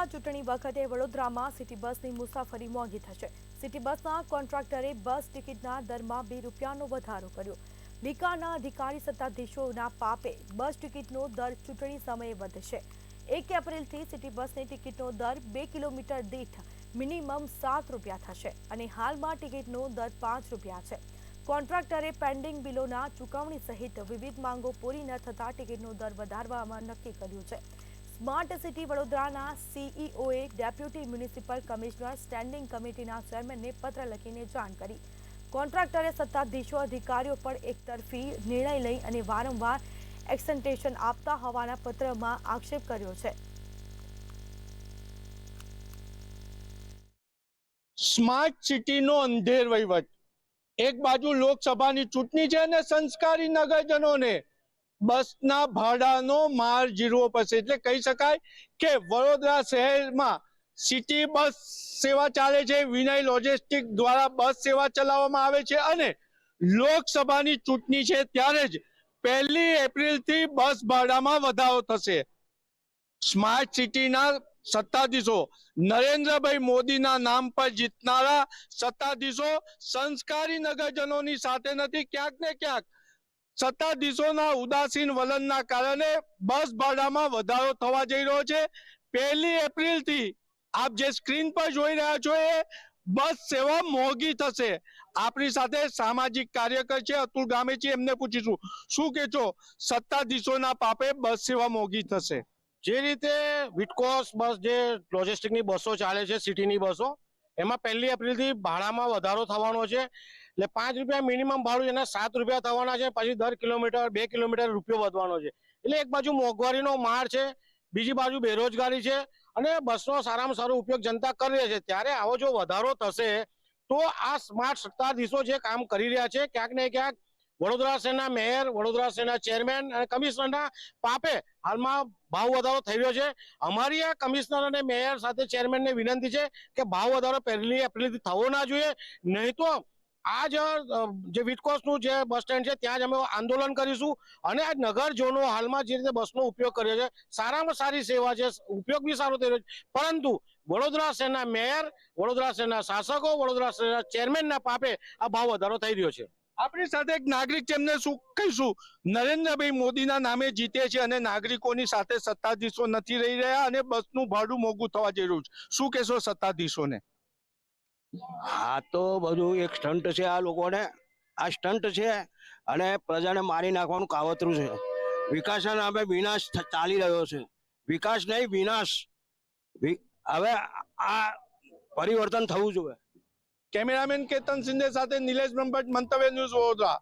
લોકસભા ચૂંટણી વખતે વડોદરામાં સિટી બસની મુસાફરી મોંઘી થશે। સિટી બસના કોન્ટ્રાક્ટરે બસ ટિકિટના દરમાં ₹2નો વધારો કર્યો। નિકાના અધિકારી સત્તાધીશોના પાપે બસ ટિકિટનો દર ચૂંટણી સમયે વધશે। 1 એપ્રિલથી સિટી બસની ટિકિટનો દર 2 કિલોમીટર દીઠ મિનિમમ ₹7 થશે અને હાલમાં ટિકિટનો દર ₹5 છે। કોન્ટ્રાક્ટરે પેન્ડિંગ બિલોના ચૂકવણી સહિત વિવિધ માંગો પૂરી ન થતા ટિકિટનો દર વધારવામાં નક્કી કર્યું છે। સ્માર્ટ સિટી વડોદરાના સીઈઓએ ડેપ્યુટી મ્યુનિસિપલ કમિશનર સ્ટેન્ડિંગ કમિટીના ચેરમેનને પત્ર લખીને જાણ કરી। કોન્ટ્રાક્ટરે સત્તાધીશો અધિકારીઓ પર એકતરફી નિર્ણય લઈ અને વારંવાર એક્સટેન્શન આપતા હોવાના પત્રમાં આક્ષેપ કર્યો છે। સ્માર્ટ સિટીનો અંધેર વહીવટ, એક બાજુ લોકસભાની ચૂંટણી છે અને સંસ્કારી નગરજનોને બસના ભાડાનો માર ઝીલવો પડશે। એટલે કહી શકાય કે વડોદરા શહેરમાં સિટી બસ સેવા ચાલે છે। વિનય લોજિસ્ટિક દ્વારા બસ સેવા ચલાવવામાં આવે છે અને લોકસભાની ચૂંટણી છે ત્યારે જ 1 એપ્રિલથી બસ ભાડામાં વધારો થશે। સ્માર્ટ સિટીના સત્તાધીશો નરેન્દ્રભાઈ મોદીના નામ પર જીતનારા સત્તાધીશો સંસ્કારી નગરજનોની સાથે નથી। ક્યાંક ને ક્યાંક સત્તાધીશોના ઉદાસીન વલણના કારણે બસ ભાડામાં વધારો થવા જઈ રહ્યો છે। 1 એપ્રિલથી આપ જે સ્ક્રીન પર જોઈ રહ્યા છો એ બસ સેવા મોંઘી થશે। આપણી સાથે સામાજિક કાર્યકર છે અતુલ ગામેચી, એમને પૂછીશું શું કે છો સત્તાધીશોના પાપે બસ સેવા મોંઘી થશે? જે રીતે વિટકોસ બસ જે લોજિસ્ટિકની બસો ચાલે છે સિટીની બસો, એમાં 1 એપ્રિલથી ભાડામાં વધારો થવાનો છે। એટલે ₹5 મિનિમમ ભાડું એના ₹7 થવાના છે। પછી દર કિલોમીટર 2 કિલોમીટર રૂપિયો વધવાનો છે। એટલે એક બાજુ મોંઘવારીનો માર છે, બીજી બાજુ બેરોજગારી છે અને બસનો સારામાં સારો ઉપયોગ જનતા કરી રહી છે। ત્યારે આવો જો વધારો થશે તો આ સ્માર્ટ સત્તાધીશો જે કામ કરી રહ્યા છે ક્યાંક ને ક્યાંક વડોદરા શહેરના મેયર, વડોદરા શહેરના ચેરમેન અને કમિશનરના પાપે હાલમાં ભાવ વધારો થઈ રહ્યો છે। અમારી આ કમિશનર અને મેયર સાથે ચેરમેનને વિનંતી છે કે ભાવ વધારો 1 એપ્રિલથી થવો ના જોઈએ, નહીં તો આ જે વિટકોસનું જે બસ સ્ટેન્ડ છે ત્યાં જ અમે આંદોલન કરીશું અને આ નગરજનો હાલમાં જે રીતે બસનો ઉપયોગ કર્યો છે સારામાં સારી સેવા છે, ઉપયોગ બી સારો થઈ રહ્યો છે, પરંતુ વડોદરા શહેરના મેયર, વડોદરા શહેરના શાસકો, વડોદરા શહેરના ચેરમેનના પાપે આ ભાવ વધારો થઈ રહ્યો છે। આપણી સાથે એક નાગરિક છે, એમને શું કહીશું? નરેન્દ્રભાઈ મોદીના નામે જીતે છે અને નાગરિકોની સાથે સત્તાધીશો નથી રહી રહ્યા અને બસનું ભાડું મોંઘું થવા જઈ રહ્યું છે, શું કહેશો સત્તાધીશોને? આ તો બધું એક સ્ટન્ટ છે। આ લોકોને આ સ્ટન્ટ છે અને પ્રજાને મારી નાખવાનું કાવતરું છે। વિકાસના નામે વિનાશ ચાલી રહ્યો છે, વિકાસ નહીં વિનાશ। હવે આ પરિવર્તન થવું જોઈએ। કેમેરામેન કેતન સિંધે સાથે નિલેશ બ્રહ્મભટ્ટ, મંતવ્ય ન્યૂઝ વડોદરા।